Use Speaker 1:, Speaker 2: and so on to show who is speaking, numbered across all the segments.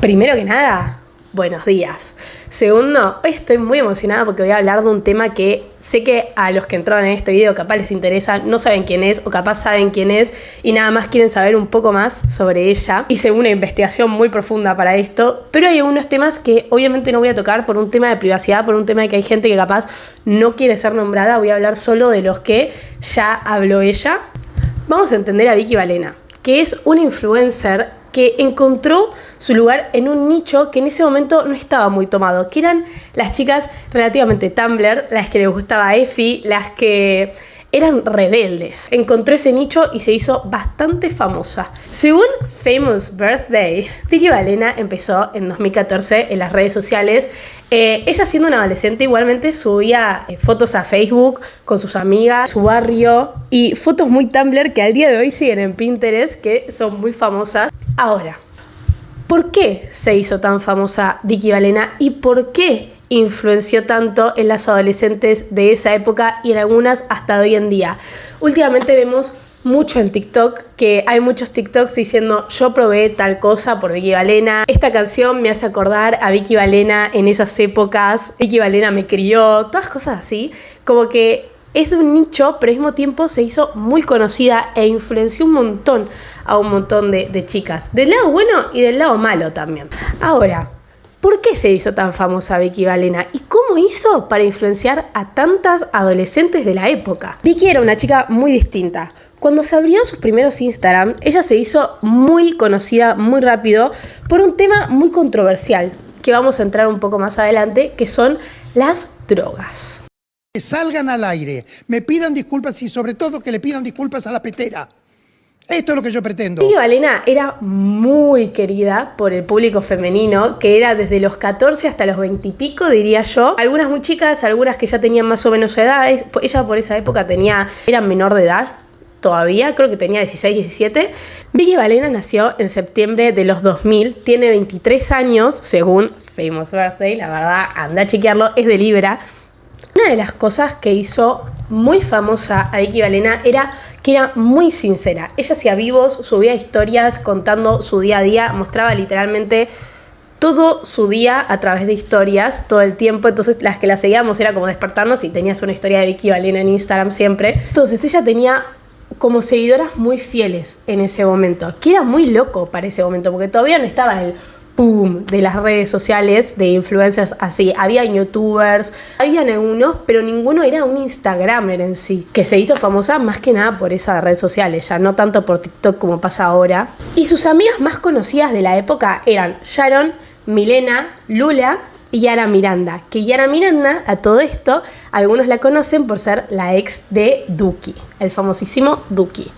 Speaker 1: Primero que nada, buenos días. Segundo, hoy estoy muy emocionada porque voy a hablar de un tema que sé que a los que entraron en este video capaz les interesa, no saben quién es o capaz saben quién es y nada más quieren saber un poco más sobre ella. Hice una investigación muy profunda para esto, pero hay algunos temas que obviamente no voy a tocar por un tema de privacidad, por un tema de que hay gente que capaz no quiere ser nombrada. Voy a hablar solo de los que ya habló ella. Vamos a entender a Vicky Balena, que es una influencer que encontró su lugar en un nicho que en ese momento no estaba muy tomado, que eran las chicas relativamente Tumblr, las que les gustaba a Effie, las que eran rebeldes. Encontró ese nicho y se hizo bastante famosa. Según Famous Birthday, Vicky Balena empezó en 2014 en las redes sociales. Ella siendo una adolescente igualmente subía fotos a Facebook con sus amigas, su barrio y fotos muy Tumblr que al día de hoy siguen en Pinterest, que son muy famosas. Ahora, ¿por qué se hizo tan famosa Vicky Balena y por qué influenció tanto en las adolescentes de esa época y en algunas hasta hoy en día? Últimamente vemos mucho en TikTok, que hay muchos TikToks diciendo yo probé tal cosa por Vicky Balena. Esta canción me hace acordar a Vicky Balena en esas épocas. Vicky Balena me crió, todas cosas así. Como que es de un nicho, pero al mismo tiempo se hizo muy conocida e influenció un montón a un montón de chicas. Del lado bueno y del lado malo también. Ahora, ¿por qué se hizo tan famosa Vicky Balena? ¿Y cómo hizo para influenciar a tantas adolescentes de la época? Vicky era una chica muy distinta. Cuando se abrió sus primeros Instagram, ella se hizo muy conocida muy rápido por un tema muy controversial, que vamos a entrar un poco más adelante, que son las drogas.
Speaker 2: Que salgan al aire, me pidan disculpas y sobre todo que le pidan disculpas a la petera. Esto es lo que yo pretendo.
Speaker 1: Vicky Balena era muy querida por el público femenino, que era desde los 14 hasta los 20 y pico, diría yo. Algunas muy chicas, algunas que ya tenían más o menos edad. Ella por esa época era menor de edad todavía, creo que tenía 16, 17. Vicky Balena nació en septiembre de los 2000, tiene 23 años, según Famous Birthday, la verdad, anda a chequearlo, es de Libra. Una de las cosas que hizo muy famosa a Vicky Balena era que era muy sincera. Ella hacía vivos, subía historias contando su día a día, mostraba literalmente todo su día a través de historias todo el tiempo. Entonces las que la seguíamos era como despertarnos y tenías una historia de Vicky Balena en Instagram siempre. Entonces ella tenía como seguidoras muy fieles en ese momento, que era muy loco para ese momento, porque todavía no estaba el boom de las redes sociales de influencers así. Había youtubers, habían algunos, pero ninguno era un instagramer en sí, que se hizo famosa más que nada por esas redes sociales, ya no tanto por TikTok como pasa ahora. Y sus amigas más conocidas de la época eran Sharon, Milena, Lula y Yara Miranda, que Yara Miranda, a todo esto, algunos la conocen por ser la ex de Duki, el famosísimo Duki.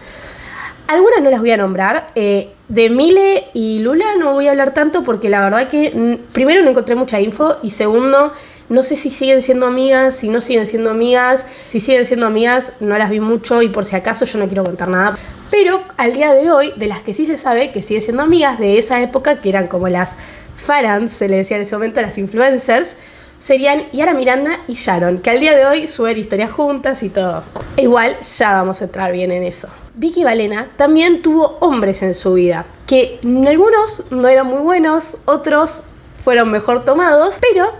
Speaker 1: Algunas no las voy a nombrar. De Mile y Lula no voy a hablar tanto porque la verdad que primero no encontré mucha info y segundo, no sé si siguen siendo amigas, si no siguen siendo amigas. Si siguen siendo amigas no las vi mucho y por si acaso yo no quiero contar nada. Pero al día de hoy, de las que sí se sabe que siguen siendo amigas de esa época, que eran como las Farans, se le decía en ese momento, las influencers, serían Yara Miranda y Sharon, que al día de hoy suben historias juntas y todo. E igual ya vamos a entrar bien en eso. Vicky Balena también tuvo hombres en su vida, que algunos no eran muy buenos, otros fueron mejor tomados, pero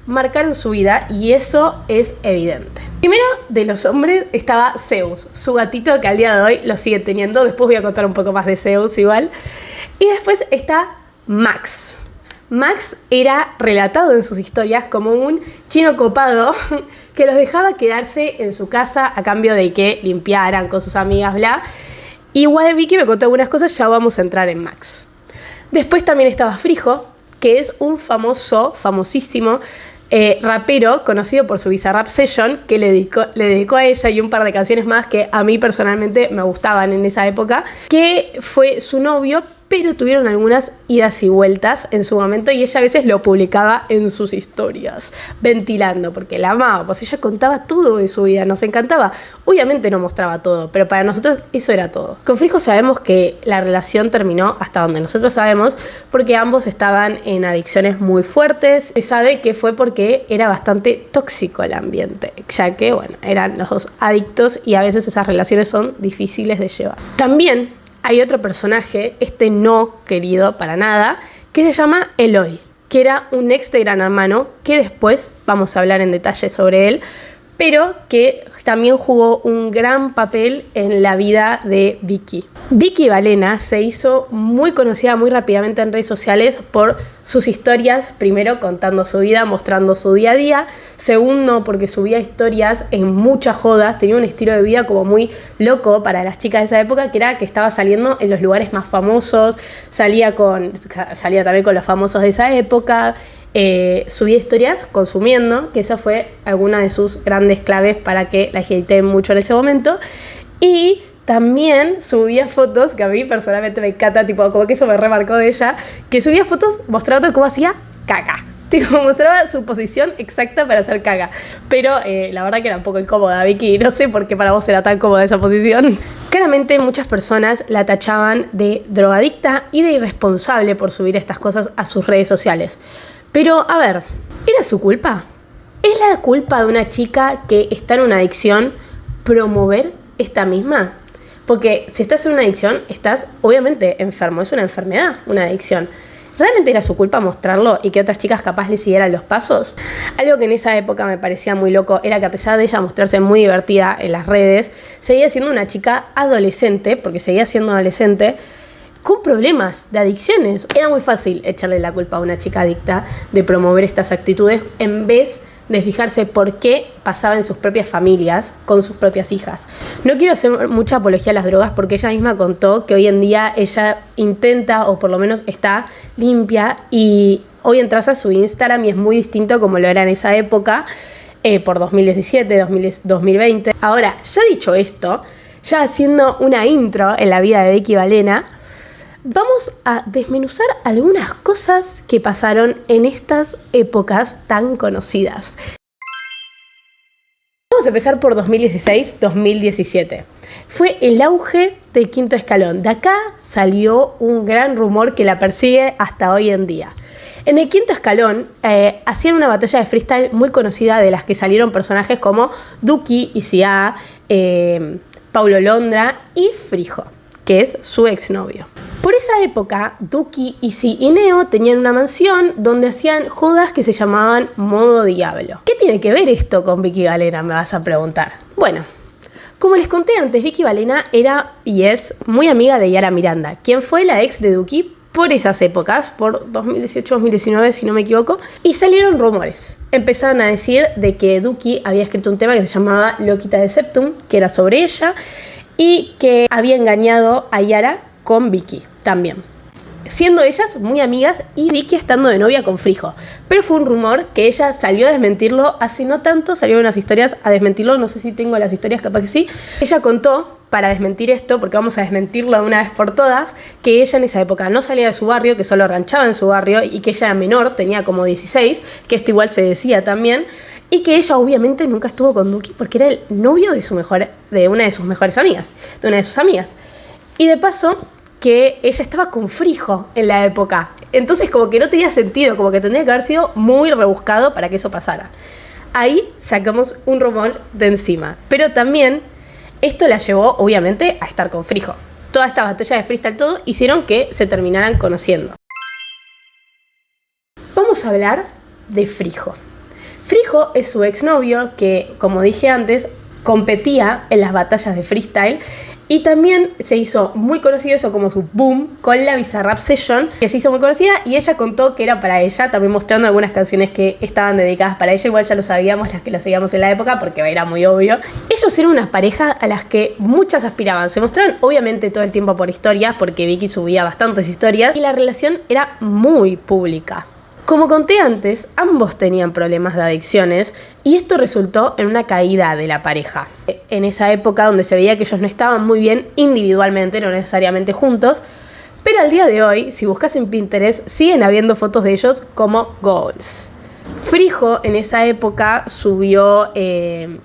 Speaker 1: marcaron su vida y eso es evidente. Primero de los hombres estaba Zeus, su gatito que al día de hoy lo sigue teniendo. Después voy a contar un poco más de Zeus igual. Y después está Max. Max era relatado en sus historias como un chino copado que los dejaba quedarse en su casa a cambio de que limpiaran con sus amigas, bla. Igual Vicky me contó algunas cosas, ya vamos a entrar en Max. Después también estaba Frijo, que es un famosísimo rapero conocido por su Bizarrap Session, que le dedicó a ella y un par de canciones más que a mí personalmente me gustaban en esa época, que fue su novio, pero tuvieron algunas idas y vueltas en su momento y ella a veces lo publicaba en sus historias, ventilando, porque la amaba, pues ella contaba todo de su vida, nos encantaba. Obviamente no mostraba todo, pero para nosotros eso era todo. Con Frijo sabemos que la relación terminó hasta donde nosotros sabemos, porque ambos estaban en adicciones muy fuertes. Se sabe que fue porque era bastante tóxico el ambiente, ya que, bueno, eran los dos adictos y a veces esas relaciones son difíciles de llevar. También hay otro personaje, no querido para nada, que se llama Eloy, que era un ex de Gran Hermano, que después vamos a hablar en detalle sobre él, pero que también jugó un gran papel en la vida de Vicky. Vicky Valena se hizo muy conocida muy rápidamente en redes sociales por sus historias, primero contando su vida, mostrando su día a día, segundo porque subía historias en muchas jodas, tenía un estilo de vida como muy loco para las chicas de esa época, que era que estaba saliendo en los lugares más famosos, salía también con los famosos de esa época, subía historias consumiendo, que esa fue alguna de sus grandes claves para que la agité mucho en ese momento, y también subía fotos, que a mí personalmente me encanta, tipo, como que eso me remarcó de ella, que subía fotos mostrando cómo hacía caca. Tipo, mostraba su posición exacta para hacer caca. Pero la verdad que era un poco incómoda, Vicky. No sé por qué para vos era tan cómoda esa posición. Claramente muchas personas la tachaban de drogadicta y de irresponsable por subir estas cosas a sus redes sociales. Pero, a ver, ¿era su culpa? ¿Es la culpa de una chica que está en una adicción promover esta misma? Porque si estás en una adicción, estás obviamente enfermo, es una enfermedad, una adicción. ¿Realmente era su culpa mostrarlo y que otras chicas capaz le siguieran los pasos? Algo que en esa época me parecía muy loco era que a pesar de ella mostrarse muy divertida en las redes, seguía siendo una chica adolescente, porque seguía siendo adolescente, con problemas de adicciones. Era muy fácil echarle la culpa a una chica adicta de promover estas actitudes en vez de fijarse por qué pasaba en sus propias familias con sus propias hijas. No quiero hacer mucha apología a las drogas porque ella misma contó que hoy en día ella intenta, o por lo menos está limpia, y hoy entras a su Instagram y es muy distinto como lo era en esa época, por 2017, 2020. Ahora, ya dicho esto, ya haciendo una intro en la vida de Vicky Valena, vamos a desmenuzar algunas cosas que pasaron en estas épocas tan conocidas. Vamos a empezar por 2016-2017. Fue el auge del Quinto Escalón. De acá salió un gran rumor que la persigue hasta hoy en día. En el Quinto Escalón hacían una batalla de freestyle muy conocida, de las que salieron personajes como Duki, Isia, Paulo Londra y Frijo, que es su exnovio. Por esa época, Duki, Izzy y Neo tenían una mansión donde hacían jodas que se llamaban Modo Diablo. ¿Qué tiene que ver esto con Vicky Valena, me vas a preguntar? Bueno, como les conté antes, Vicky Valena era y es muy amiga de Yara Miranda, quien fue la ex de Duki por esas épocas, por 2018-2019 si no me equivoco, y salieron rumores. Empezaron a decir de que Duki había escrito un tema que se llamaba Loquita de Septum, que era sobre ella, y que había engañado a Yara con Vicky también, siendo ellas muy amigas y Vicky estando de novia con Frijo. Pero fue un rumor que ella salió a desmentirlo hace no tanto, salió unas historias a desmentirlo, no sé si tengo las historias, capaz que sí. Ella contó, para desmentir esto, porque vamos a desmentirlo de una vez por todas, que ella en esa época no salía de su barrio, que solo ranchaba en su barrio y que ella era menor, tenía como 16, que esto igual se decía también, y que ella obviamente nunca estuvo con Duki porque era el novio de una de sus mejores amigas, de una de sus amigas. Y de paso, que ella estaba con Frijo en la época. Entonces como que no tenía sentido, como que tendría que haber sido muy rebuscado para que eso pasara. Ahí sacamos un rumor de encima. Pero también esto la llevó obviamente a estar con Frijo. Toda esta batalla de freestyle, todo, hicieron que se terminaran conociendo. Vamos a hablar de Frijo. Frijo es su exnovio que, como dije antes, competía en las batallas de freestyle. Y también se hizo muy conocido eso como su boom con la Bizarrap Session, que se hizo muy conocida y ella contó que era para ella, también mostrando algunas canciones que estaban dedicadas para ella. Igual ya lo sabíamos, las que lo seguíamos en la época, porque era muy obvio. Ellos eran una pareja a las que muchas aspiraban. Se mostraron obviamente todo el tiempo por historias, porque Vicky subía bastantes historias y la relación era muy pública. Como conté antes, ambos tenían problemas de adicciones y esto resultó en una caída de la pareja. En esa época donde se veía que ellos no estaban muy bien individualmente, no necesariamente juntos, pero al día de hoy, si buscas en Pinterest, siguen habiendo fotos de ellos como goals. Frijo en esa época subió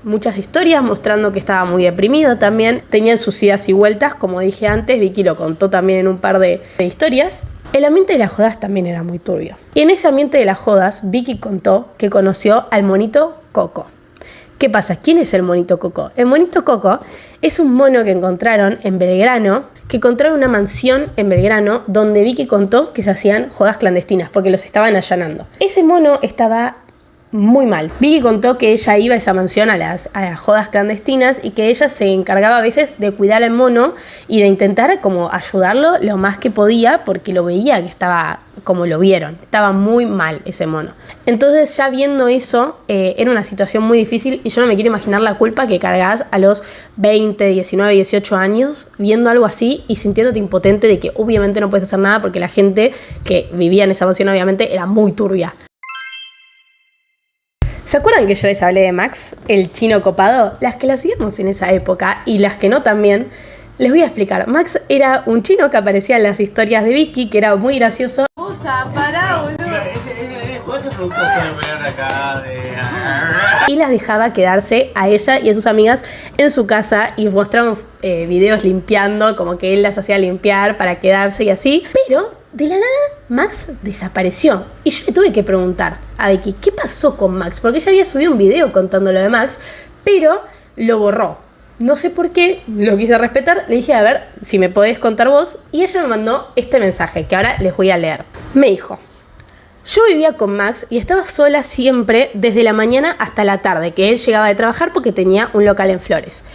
Speaker 1: muchas historias mostrando que estaba muy deprimido también. Tenía sus idas y vueltas, como dije antes, Vicky lo contó también en un par de historias. El ambiente de las jodas también era muy turbio. Y en ese ambiente de las jodas, Vicky contó que conoció al monito Coco. ¿Qué pasa? ¿Quién es el monito Coco? El monito Coco es un mono que encontraron en Belgrano, que encontraron una mansión en Belgrano donde Vicky contó que se hacían jodas clandestinas porque los estaban allanando. Ese mono estaba muy mal. Vicky contó que ella iba a esa mansión a las jodas clandestinas y que ella se encargaba a veces de cuidar al mono y de intentar como ayudarlo lo más que podía porque lo veía que estaba como lo vieron. Estaba muy mal ese mono. Entonces ya viendo eso era una situación muy difícil y yo no me quiero imaginar la culpa que cargas a los 20, 19, 18 años viendo algo así y sintiéndote impotente de que obviamente no puedes hacer nada porque la gente que vivía en esa mansión obviamente era muy turbia. ¿Se acuerdan que yo les hablé de Max, el chino copado? Las que las hacíamos en esa época y las que no también, les voy a explicar. Max era un chino que aparecía en las historias de Vicky, que era muy gracioso. Y las dejaba quedarse a ella y a sus amigas en su casa y mostraban videos limpiando, como que él las hacía limpiar para quedarse y así. Pero de la nada Max desapareció y yo le tuve que preguntar a Vicky qué pasó con Max, porque ella había subido un video contando lo de Max, pero lo borró. No sé por qué, lo quise respetar, le dije a ver si me podés contar vos y ella me mandó este mensaje que ahora les voy a leer. Me dijo: yo vivía con Max y estaba sola siempre desde la mañana hasta la tarde, que él llegaba de trabajar porque tenía un local en Flores.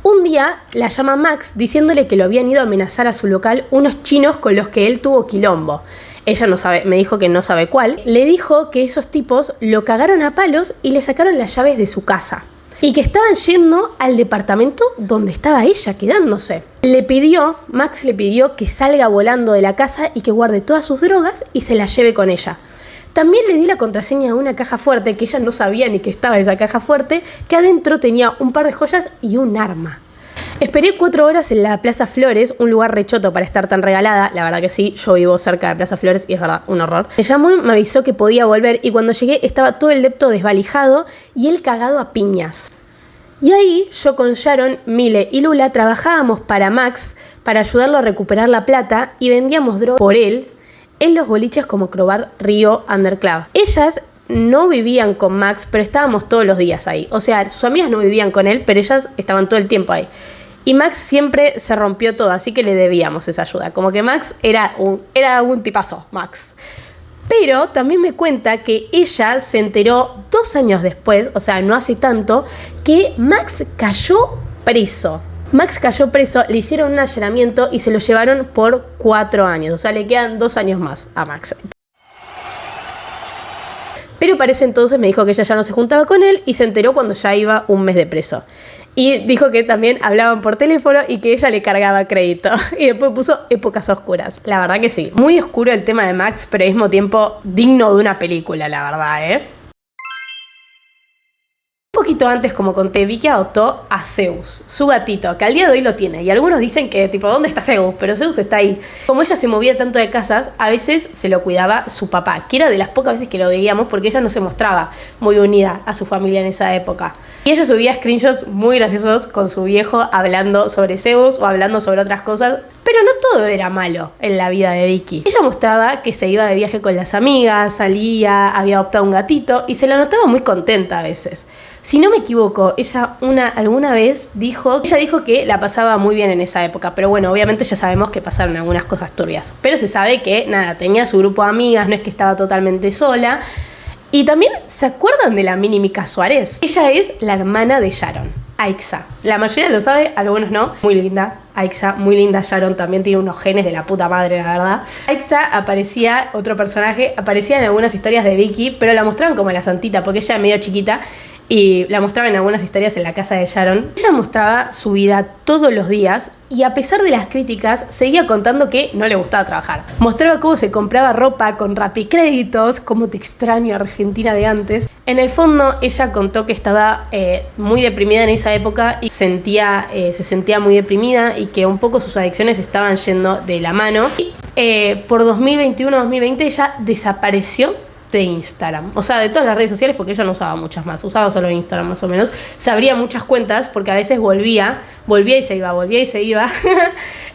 Speaker 1: Un día la llama Max diciéndole que lo habían ido a amenazar a su local unos chinos con los que él tuvo quilombo. Ella no sabe, me dijo que no sabe cuál. Le dijo que esos tipos lo cagaron a palos y le sacaron las llaves de su casa. Y que estaban yendo al departamento donde estaba ella quedándose. Max le pidió que salga volando de la casa y que guarde todas sus drogas y se las lleve con ella. También le di la contraseña de una caja fuerte que ella no sabía ni que estaba esa caja fuerte, que adentro tenía un par de joyas y un arma. Esperé 4 horas en la Plaza Flores, un lugar rechoto para estar tan regalada. La verdad que sí, yo vivo cerca de Plaza Flores y es verdad, un horror. Me llamó y me avisó que podía volver y cuando llegué estaba todo el depto desvalijado y él cagado a piñas. Y ahí yo con Sharon, Mile y Lula trabajábamos para Max para ayudarlo a recuperar la plata y vendíamos droga por él en los boliches como Crobar, Río, Underclub. Ellas no vivían con Max, pero estábamos todos los días ahí. O sea, sus amigas no vivían con él, pero ellas estaban todo el tiempo ahí. Y Max siempre se rompió todo, así que le debíamos esa ayuda. Como que Max era un tipazo, Max. Pero también me cuenta que ella se enteró 2 años después, o sea, no hace tanto, que Max cayó preso. Max cayó preso, le hicieron un allanamiento y se lo llevaron por 4 años. O sea, le quedan 2 años más a Max. Pero para ese entonces me dijo que ella ya no se juntaba con él y se enteró cuando ya iba 1 mes de preso. Y dijo que también hablaban por teléfono y que ella le cargaba crédito. Y después puso épocas oscuras. La verdad que sí. Muy oscuro el tema de Max, pero al mismo tiempo digno de una película, la verdad, Un poquito antes, como conté, Vicky adoptó a Zeus, su gatito, que al día de hoy lo tiene. Y algunos dicen que, tipo, ¿dónde está Zeus? Pero Zeus está ahí. Como ella se movía tanto de casas, a veces se lo cuidaba su papá, que era de las pocas veces que lo veíamos porque ella no se mostraba muy unida a su familia en esa época. Y ella subía screenshots muy graciosos con su viejo hablando sobre Zeus o hablando sobre otras cosas. Pero no todo era malo en la vida de Vicky. Ella mostraba que se iba de viaje con las amigas, salía, había adoptado un gatito y se la notaba muy contenta a veces. Si no me equivoco, ella alguna vez dijo que la pasaba muy bien en esa época, pero bueno, obviamente ya sabemos que pasaron algunas cosas turbias. Pero se sabe que, nada, tenía su grupo de amigas, no es que estaba totalmente sola. Y también, ¿se acuerdan de la mini Mica Suárez? Ella es la hermana de Sharon, Aixa. La mayoría lo sabe, algunos no. Muy linda, Aixa, muy linda. Sharon también tiene unos genes de la puta madre, la verdad. Aixa otro personaje, aparecía en algunas historias de Vicky, pero la mostraban como la santita, porque ella es medio chiquita. Y la mostraba en algunas historias en la casa de Sharon. Ella mostraba su vida todos los días y a pesar de las críticas seguía contando que no le gustaba trabajar. Mostraba cómo se compraba ropa con Rapicréditos, cómo te extraño Argentina de antes. En el fondo ella contó que estaba muy deprimida en esa época y se sentía muy deprimida y que un poco sus adicciones estaban yendo de la mano. Y por 2021-2020 ella desapareció de Instagram, o sea, de todas las redes sociales, porque ella no usaba muchas más, usaba solo Instagram más o menos. Se abría muchas cuentas porque a veces volvía y se iba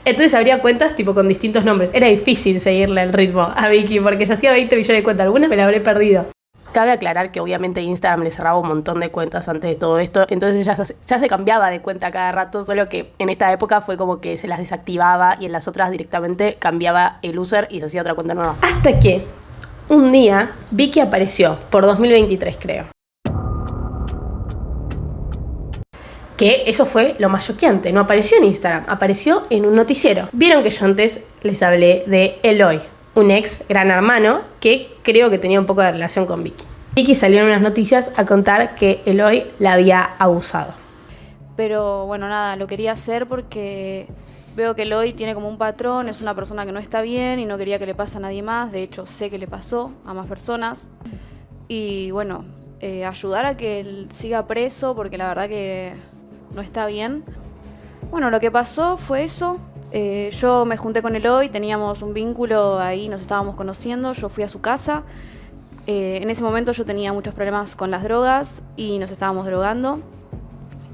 Speaker 1: entonces abría cuentas tipo con distintos nombres. Era difícil seguirle el ritmo a Vicky porque se hacía 20 millones de cuentas, algunas me la habré perdido. Cabe aclarar que obviamente Instagram le cerraba un montón de cuentas antes de todo esto, entonces ya se cambiaba de cuenta cada rato, solo que en esta época fue como que se las desactivaba y en las otras directamente cambiaba el user y se hacía otra cuenta nueva. Hasta que un día Vicky apareció, por 2023 creo. Que eso fue lo más choqueante, no apareció en Instagram, apareció en un noticiero. Vieron que yo antes les hablé de Eloy, un ex Gran Hermano que creo que tenía un poco de relación con Vicky. Vicky salió en unas noticias a contar que Eloy la había abusado.
Speaker 3: Pero bueno, nada, lo quería hacer porque veo que Eloy tiene como un patrón, es una persona que no está bien y no quería que le pase a nadie más. De hecho, sé que le pasó a más personas. Y bueno, ayudar a que él siga preso porque la verdad que no está bien. Bueno, lo que pasó fue eso. Yo me junté con Eloy, teníamos un vínculo ahí, nos estábamos conociendo, yo fui a su casa. En ese momento yo tenía muchos problemas con las drogas y nos estábamos drogando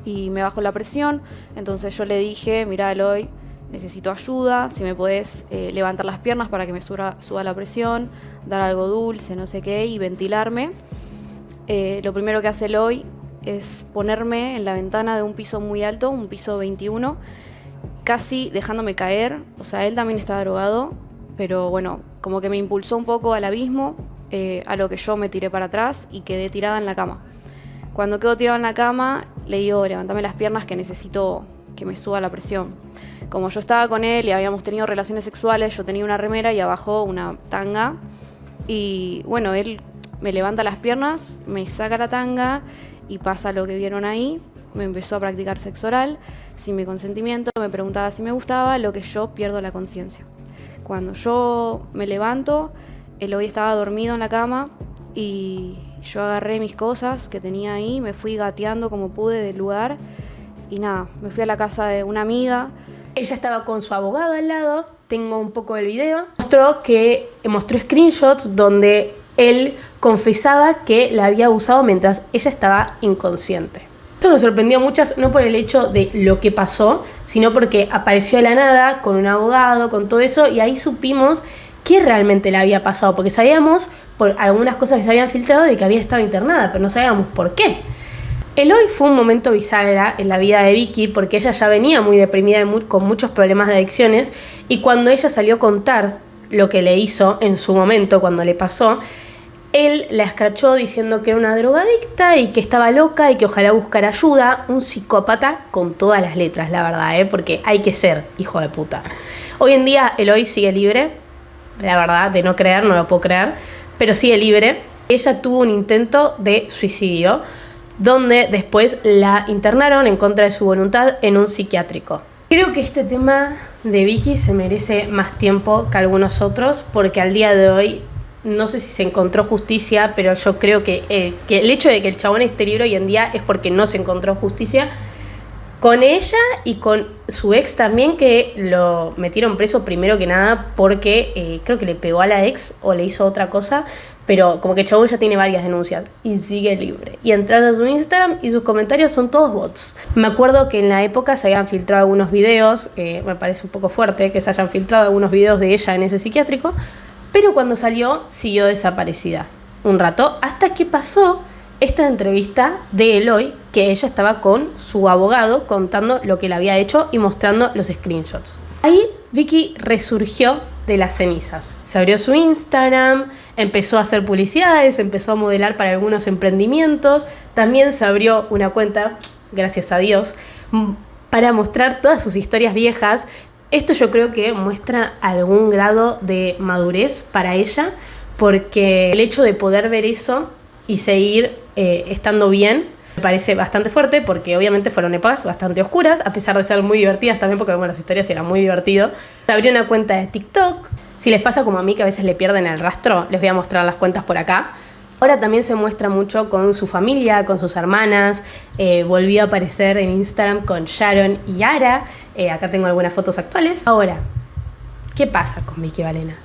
Speaker 3: y me bajó la presión. Entonces yo le dije, mira Eloy, necesito ayuda, si me podés levantar las piernas para que me suba la presión, dar algo dulce, no sé qué, y ventilarme. Lo primero que hace Eloy es ponerme en la ventana de un piso muy alto, un piso 21, casi dejándome caer. O sea, él también estaba drogado, pero bueno, como que me impulsó un poco al abismo, a lo que yo me tiré para atrás y quedé tirada en la cama. Cuando quedo tirada en la cama, le digo, levantame las piernas que necesito que me suba la presión. Como yo estaba con él y habíamos tenido relaciones sexuales, yo tenía una remera y abajo una tanga. Y bueno, él me levanta las piernas, me saca la tanga y pasa lo que vieron ahí. Me empezó a practicar sexo oral sin mi consentimiento, me preguntaba si me gustaba, lo que yo pierdo la conciencia. Cuando yo me levanto, Eloy estaba dormido en la cama y yo agarré mis cosas que tenía ahí, me fui gateando como pude del lugar y nada, me fui a la casa de una amiga.
Speaker 1: Ella estaba con su abogado al lado, tengo un poco del video. Mostró screenshots donde él confesaba que la había abusado mientras ella estaba inconsciente. Esto nos sorprendió mucho, no por el hecho de lo que pasó, sino porque apareció de la nada con un abogado, con todo eso, y ahí supimos qué realmente le había pasado, porque sabíamos por algunas cosas que se habían filtrado de que había estado internada, pero no sabíamos por qué. Eloy fue un momento bisagra en la vida de Vicky porque ella ya venía muy deprimida y con muchos problemas de adicciones, y cuando ella salió a contar lo que le hizo en su momento, cuando le pasó, él la escrachó diciendo que era una drogadicta y que estaba loca y que ojalá buscara ayuda. Un psicópata con todas las letras, la verdad, porque hay que ser hijo de puta. Hoy en día Eloy sigue libre, la verdad, de no creer, no lo puedo creer, pero sigue libre. Ella tuvo un intento de suicidio, donde después la internaron en contra de su voluntad en un psiquiátrico. Creo que este tema de Vicky se merece más tiempo que algunos otros, porque al día de hoy no sé si se encontró justicia, pero yo creo que el hecho de que el chabón esté libre hoy en día es porque no se encontró justicia con ella y con su ex también, que lo metieron preso primero que nada porque creo que le pegó a la ex o le hizo otra cosa, pero como que el chabón ya tiene varias denuncias y sigue libre. Y entras a su Instagram y sus comentarios son todos bots. Me acuerdo que en la época se habían filtrado algunos videos, me parece un poco fuerte que se hayan filtrado algunos videos de ella en ese psiquiátrico, pero cuando salió siguió desaparecida un rato, hasta que pasó esta entrevista de Eloy, que ella estaba con su abogado contando lo que le había hecho y mostrando los screenshots. Ahí Vicky resurgió de las cenizas. Se abrió su Instagram, empezó a hacer publicidades, empezó a modelar para algunos emprendimientos, también se abrió una cuenta, gracias a Dios, para mostrar todas sus historias viejas. Esto yo creo que muestra algún grado de madurez para ella, porque el hecho de poder ver eso y seguir estando bien me parece bastante fuerte, porque obviamente fueron épocas bastante oscuras, a pesar de ser muy divertidas también, porque bueno, las historias eran muy divertidas. Se abrió una cuenta de TikTok. Si les pasa como a mí, que a veces le pierden el rastro, les voy a mostrar las cuentas por acá. Ahora también se muestra mucho con su familia, con sus hermanas. Volvió a aparecer en Instagram con Sharon y Yara. Acá tengo algunas fotos actuales. Ahora, ¿qué pasa con Vicky Valena?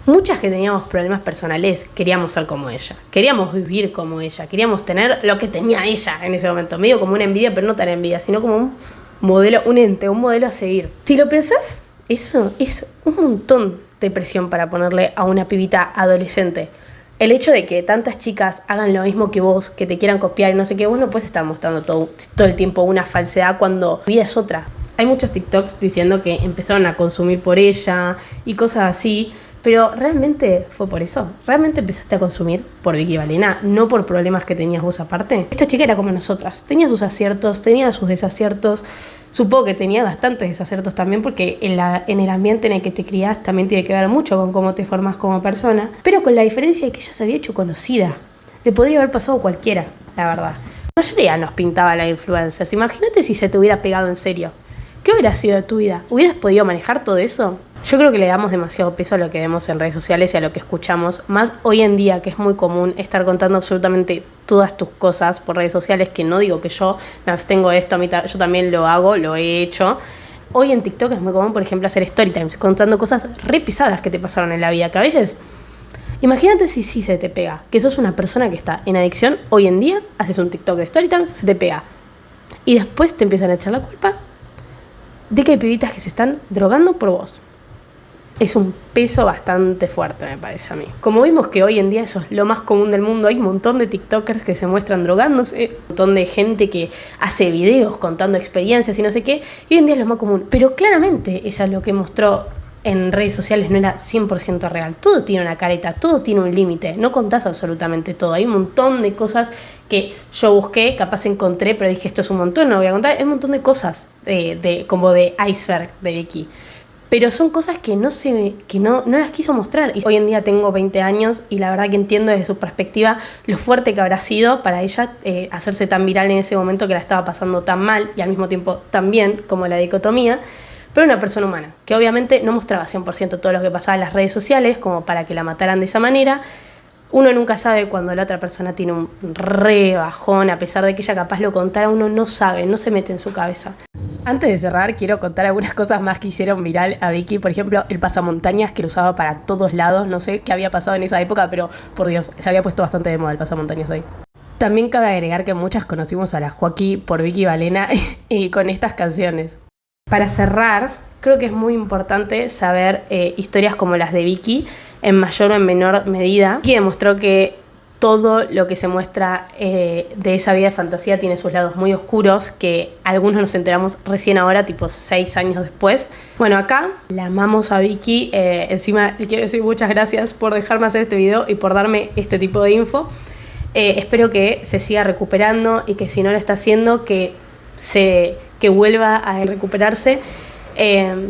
Speaker 1: Muchas que teníamos problemas personales queríamos ser como ella, queríamos vivir como ella, queríamos tener lo que tenía ella en ese momento, medio como una envidia, pero no tan envidia, sino como un modelo, un ente, un modelo a seguir. Si lo pensás, eso es un montón de presión para ponerle a una pibita adolescente. El hecho de que tantas chicas hagan lo mismo que vos, que te quieran copiar y no sé qué, vos no puedes estar mostrando todo el tiempo una falsedad cuando la vida es otra. Hay muchos TikToks diciendo que empezaron a consumir por ella y cosas así, pero ¿realmente fue por eso? ¿Realmente empezaste a consumir por Vicky Valena, no por problemas que tenías vos aparte? Esta chica era como nosotras, tenía sus aciertos, tenía sus desaciertos. Supongo que tenía bastantes desaciertos también porque en el ambiente en el que te criás también tiene que ver mucho con cómo te formás como persona, pero con la diferencia de que ella se había hecho conocida. Le podría haber pasado a cualquiera, la verdad. La mayoría nos pintaba la influencers. Imagínate si se te hubiera pegado en serio. ¿Qué hubiera sido de tu vida? ¿Hubieras podido manejar todo eso? Yo creo que le damos demasiado peso a lo que vemos en redes sociales y a lo que escuchamos, más hoy en día que es muy común estar contando absolutamente todas tus cosas por redes sociales, que no digo que yo me abstengo de esto, yo también lo hago, lo he hecho. Hoy en TikTok es muy común, por ejemplo, hacer story times, contando cosas re pesadas que te pasaron en la vida, que a veces, imagínate si sí se te pega, que sos una persona que está en adicción, hoy en día haces un TikTok de story time, se te pega. Y después te empiezan a echar la culpa de que hay pibitas que se están drogando por vos. Es un peso bastante fuerte, me parece a mí. Como vimos que hoy en día eso es lo más común del mundo, hay un montón de TikTokers que se muestran drogándose, un montón de gente que hace videos contando experiencias y no sé qué, y hoy en día es lo más común. Pero claramente ella lo que mostró en redes sociales no era 100% real. Todo tiene una careta, todo tiene un límite, no contás absolutamente todo. Hay un montón de cosas que yo busqué, capaz encontré, pero dije esto es un montón, no lo voy a contar. Hay un montón de cosas como de iceberg de Vicky. Pero son cosas que no las quiso mostrar. Y hoy en día tengo 20 años y la verdad que entiendo desde su perspectiva lo fuerte que habrá sido para ella hacerse tan viral en ese momento que la estaba pasando tan mal y al mismo tiempo tan bien como la dicotomía. Pero una persona humana, que obviamente no mostraba 100% todo lo que pasaba en las redes sociales como para que la mataran de esa manera. Uno nunca sabe cuando la otra persona tiene un re bajón, a pesar de que ella capaz lo contara, uno no sabe, no se mete en su cabeza. Antes de cerrar, quiero contar algunas cosas más que hicieron viral a Vicky. Por ejemplo, el pasamontañas que lo usaba para todos lados. No sé qué había pasado en esa época, pero por Dios, se había puesto bastante de moda el pasamontañas ahí. También cabe agregar que muchas conocimos a la Joaquí por Vicky Valena y con estas canciones. Para cerrar, creo que es muy importante saber historias como las de Vicky, en mayor o en menor medida. Vicky demostró que todo lo que se muestra de esa vida de fantasía tiene sus lados muy oscuros, que algunos nos enteramos recién ahora, tipo 6 años después. Bueno, acá la amamos a Vicky. Encima le quiero decir muchas gracias por dejarme hacer este video y por darme este tipo de info. Espero que se siga recuperando y que si no lo está haciendo, que vuelva a recuperarse.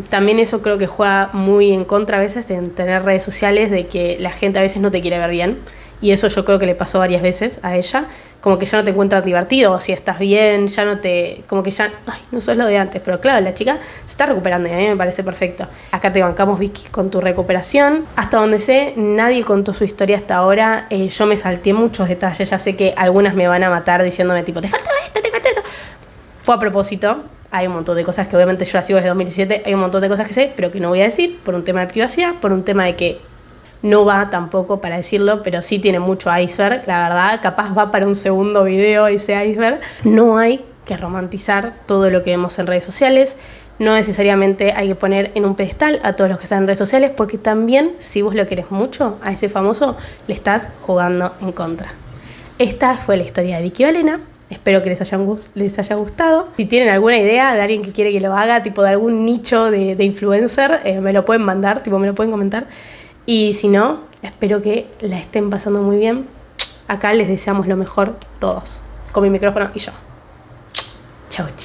Speaker 1: También eso creo que juega muy en contra a veces en tener redes sociales, de que la gente a veces no te quiere ver bien, y eso yo creo que le pasó varias veces a ella, como que ya no te encuentras divertido, si estás bien, ya no te, como que ya, no sos lo de antes, pero claro, la chica se está recuperando y a mí me parece perfecto. Acá te bancamos, Vicky, con tu recuperación. Hasta donde sé, nadie contó su historia hasta ahora. Yo me salté muchos detalles, ya sé que algunas me van a matar diciéndome tipo, te faltó esto, te faltó esto. Fue a propósito. Hay un montón de cosas que obviamente yo las sigo desde 2017, hay un montón de cosas que sé, pero que no voy a decir por un tema de privacidad, por un tema de que no va tampoco para decirlo, pero sí tiene mucho iceberg, la verdad, capaz va para un segundo video ese iceberg. No hay que romantizar todo lo que vemos en redes sociales, no necesariamente hay que poner en un pedestal a todos los que están en redes sociales, porque también, si vos lo querés mucho, a ese famoso le estás jugando en contra. Esta fue la historia de Vicky Valena. Espero que les haya gustado. Si tienen alguna idea de alguien que quiere que lo haga, tipo de algún nicho de influencer, me lo pueden mandar, tipo me lo pueden comentar. Y si no, espero que la estén pasando muy bien. Acá les deseamos lo mejor todos, con mi micrófono y yo. Chau, chicos.